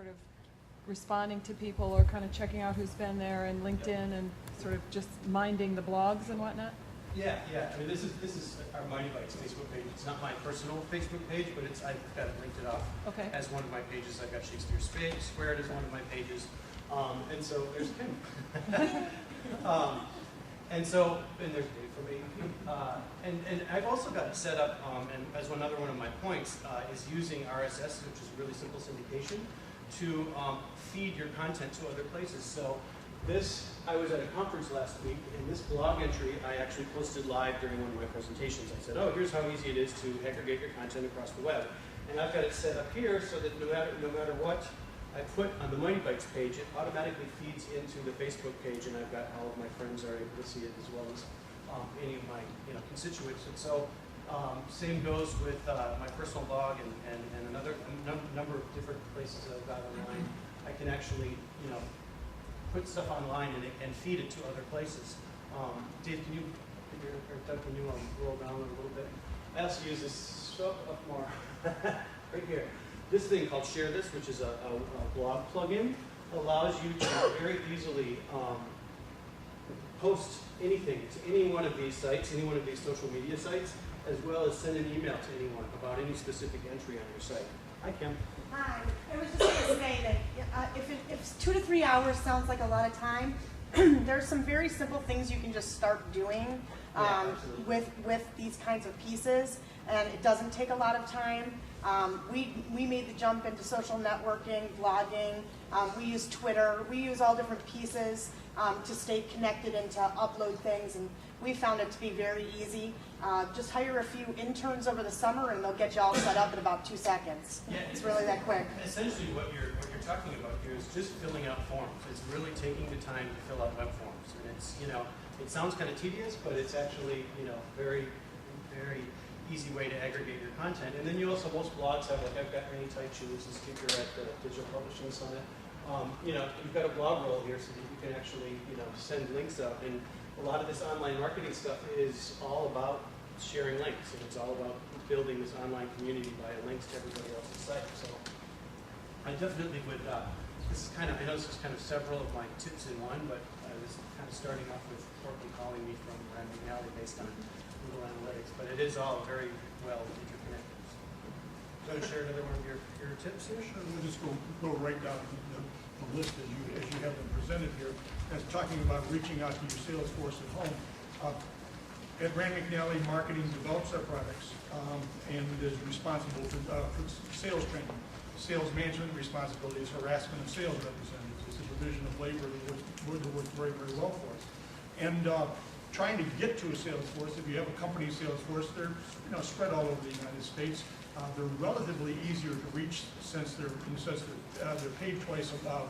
sort of responding to people or kind of checking out who's been there, and LinkedIn, and sort of just minding the blogs and whatnot? Yeah. I mean, this is our me+mi's Facebook page. It's not my personal Facebook page, but I've got it linked off as one of my pages. I've got Shakespeare Squared as one of my pages, and so there's Kim, and there's Dave for me, and I've also got it set up, and as another one of my points is using RSS, which is really simple syndication, to feed your content to other places. So I was at a conference last week, and this blog entry I actually posted live during one of my presentations. I said, oh, here's how easy it is to aggregate your content across the web. And I've got it set up here so that no matter what I put on the me+mi's page, it automatically feeds into the Facebook page, and I've got all of my friends are able to see it, as well as any of my constituents. And so same goes with my personal blog and another number of different places that I've got online. I can actually put stuff online and feed it to other places. Dave, can you roll down a little bit? I also use this up more right here. This thing called Share This, which is a blog plugin, allows you to very easily post anything to any one of these sites, any one of these social media sites, as well as send an email to anyone about any specific entry on your site. Hi, Kim. Hi. I was just going to say that if 2 to 3 hours sounds like a lot of time, there's some very simple things you can just start doing with these kinds of pieces, and it doesn't take a lot of time. We made the jump into social networking, blogging. We use Twitter. We use all different pieces to stay connected and to upload things, and we found it to be very easy. Just hire a few interns over the summer, and they'll get you all set up in about 2 seconds. Yeah, it's really that quick. Essentially, what you're talking about here is just filling out forms. It's really taking the time to fill out web forms, and it's it sounds kind of tedious, but it's actually very easy way to aggregate your content. And then most blogs have, like I've got many tight shoes, this speaker at the Digital Publishing Summit. You've got a blog roll here so that you can actually send links out. And a lot of this online marketing stuff is all about sharing links, and it's all about building this online community via links to everybody else's site. So I definitely would, I know this is kind of several of my tips in one, but I was kind of starting off with Courtney calling me from McNally based on Google Analytics, but it is all very well interconnected. So to share another one of your tips here? Sure, we'll just go right down the list as you have them presented here, as talking about reaching out to your sales force at home. At Rand McNally, marketing develops our products and is responsible for sales training. Sales management responsibility is harassment of sales representatives. It's a division of labor that works very, very well for us. And trying to get to a sales force, if you have a company sales force, they're spread all over the United States. They're relatively easier to reach since they're paid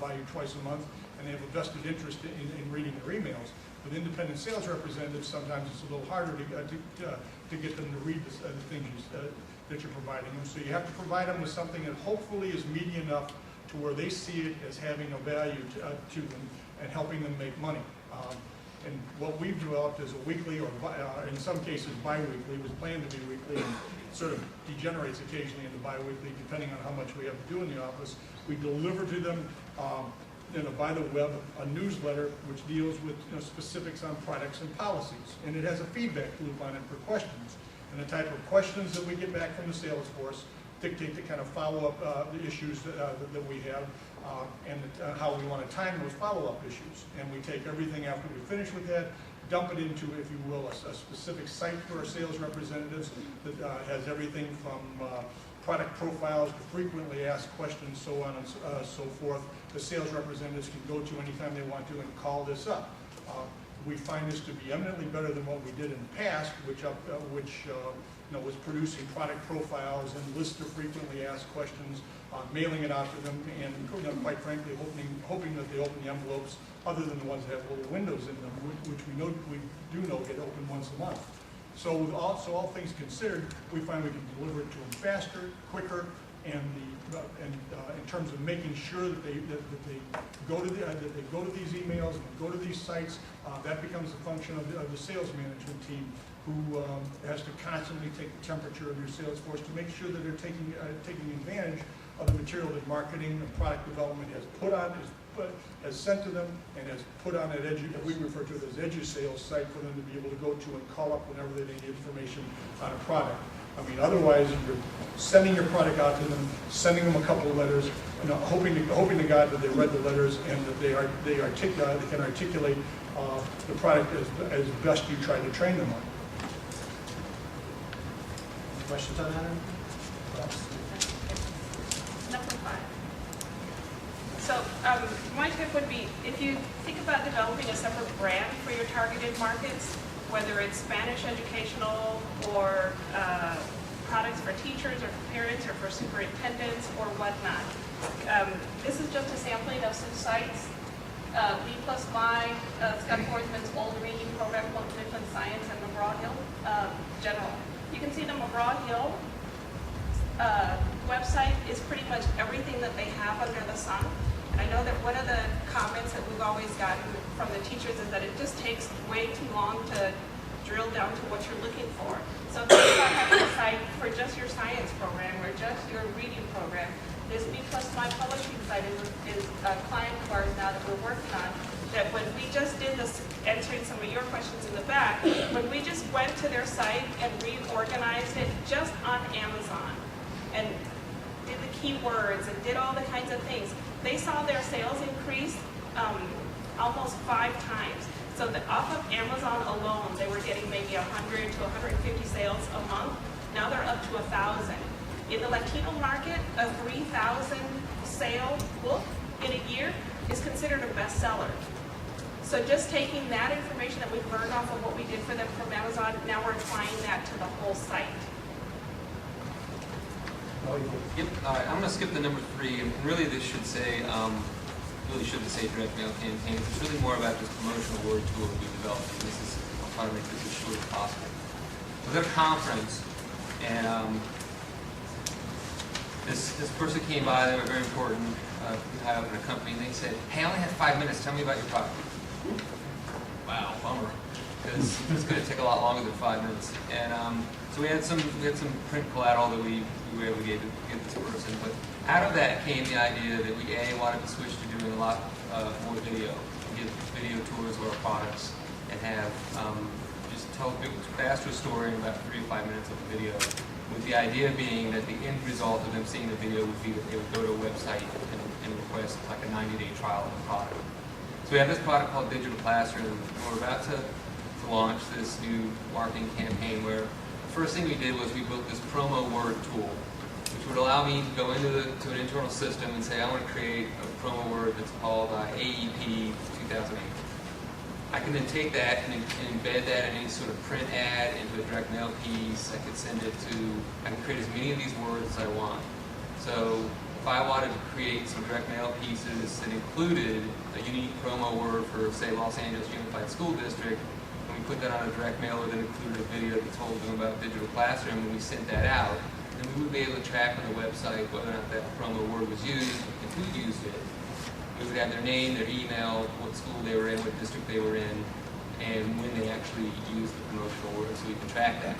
by you twice a month, and they have a vested interest in reading their emails. With independent sales representatives, sometimes it's a little harder to get them to read the things that you're providing them. So you have to provide them with something that hopefully is meaty enough to where they see it as having a value to them and helping them make money. And what we've developed is a weekly, or in some cases bi-weekly. It was planned to be weekly, and sort of degenerates occasionally into bi-weekly, depending on how much we have to do in the office. We deliver to them by the web a newsletter which deals with specifics on products and policies, and it has a feedback loop on it for questions. And the type of questions that we get back from the sales force dictate the kind of follow-up the issues that we have, and how we want to time those follow-up issues. And we take everything after we finish with that, dump it into, if you will, a specific site for our sales representatives that has everything from product profiles to frequently asked questions, so on and so forth. The sales representatives can go to anytime they want to and call this up. We find this to be eminently better than what we did in the past, which was producing product profiles and lists of frequently asked questions, mailing it out to them, and quite frankly, hoping that they open the envelopes other than the ones that have little windows in them, which we do know get opened once a month. So all things considered, we find we can deliver it to them faster, quicker, and in terms of making sure that they go to these emails and go to these sites, that becomes a function of the sales management team, who has to constantly take the temperature of your sales force to make sure that they're taking advantage of the material that marketing and product development has sent to them and has put on that we refer to it as EduSales site for them to be able to go to and call up whenever they need information on a product. I mean, otherwise, you're sending your product out to them, sending them a couple of letters, hoping to God that they read the letters and that they can articulate the product as best you try to train them on. Questions on that? Number 5. So my tip would be, if you think about developing a separate brand for your targeted markets, whether it's Spanish educational or products for teachers or for parents or for superintendents or whatnot. This is just a sampling of some sites. me+mi, Scott Boardman's old reading program called Midland Science and McGraw-Hill General. You can see the McGraw-Hill website is pretty much everything that they have under the sun. I know that one of the comments that we've always gotten from the teachers is that it just takes way too long to drill down to what you're looking for. So think about having a site for just your science program or just your reading program. This me+mi publishing site is a client of ours now that we're working on, that when we just did this, answering some of your questions in the back, when we just went to their site and reorganized it just on Amazon and did the keywords and did all the kinds of things, they saw their sales increase almost 5 times. So that off of Amazon alone, they were getting maybe 100 to 150 sales a month. Now they're up to 1,000. In the Latino market, a 3,000 sale book in a year is considered a bestseller. So just taking that information that we've learned off of what we did for them from Amazon, now we're applying that to the whole site. Yep. All right. I'm going to skip the number 3, and really this should say, really shouldn't say direct mail campaigns. It's really more about this promotional word tool that we developed. And this is, I'll try to make this as short as possible. I was at a conference, and this person came by. They were very important, high up in a company, and they said, "Hey, I only have 5 minutes. Tell me about your product." Wow, bummer, because it's going to take a lot longer than 5 minutes. And so we had some print collateral that we were able to give this person. But out of that came the idea that we wanted to switch to doing a lot more video, give video tours of our products, and have just tell a faster story in about 3 to 5 minutes of the video. With the idea being that the end result of them seeing the video would be that they would go to a website and request like a 90-day trial of the product. So we have this product called Digital Classroom, and we're about to launch this new marketing campaign where the first thing we did was we built this promo word tool, which would allow me to go into an internal system and say, I want to create a promo word that's called AEP 2008. I can then take that and embed that in any sort of print ad into a direct mail piece. I could I can create as many of these words as I want. So if I wanted to create some direct mail pieces that included a unique promo word for, say, Los Angeles Unified School District, and we put that on a direct mailer that included a video that told them about Digital Classroom, and we sent that out, then we would be able to track on the website whether or not that promo word was used and who used it. We would have their name, their email, what school they were in, what district they were in, and when they actually used the promotional word, so we can track that.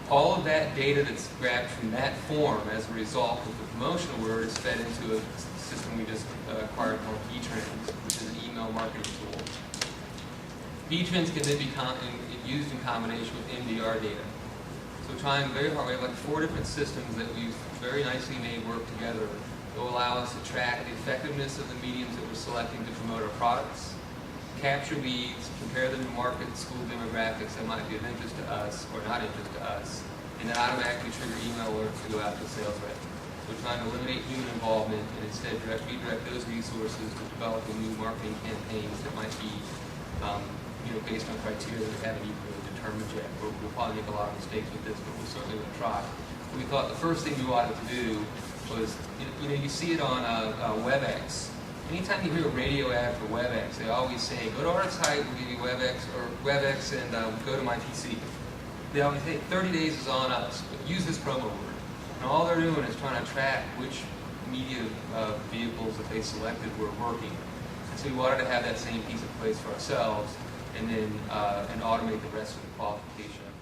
All of that data that's grabbed from that form as a result of the promotional word is fed into a system we just acquired called B-Trends, which is an email marketing tool. B-Trends can then be used in combination with MDR data. So we're trying very hard. We have like 4 different systems that we've very nicely made work together that will allow us to track the effectiveness of the mediums that we're selecting to promote our products, capture leads, compare them to market school demographics that might be of interest to us or not interest to us, and then automatically trigger email alerts to go out to sales rep. So we're trying to eliminate human involvement and instead redirect those resources to developing new marketing campaigns that might be based on criteria that we haven't even really determined yet. We'll probably make a lot of mistakes with this, but we're certainly going to try. But we thought the first thing we wanted to do was, you see it on WebEx. Anytime you hear a radio ad for WebEx, they always say, go to our site, we'll give you WebEx and go to my PC. They always say, 30 days is on us, but use this promo word. And all they're doing is trying to track which media vehicles that they selected were working. And so we wanted to have that same piece in place for ourselves and then and automate the rest of the qualification of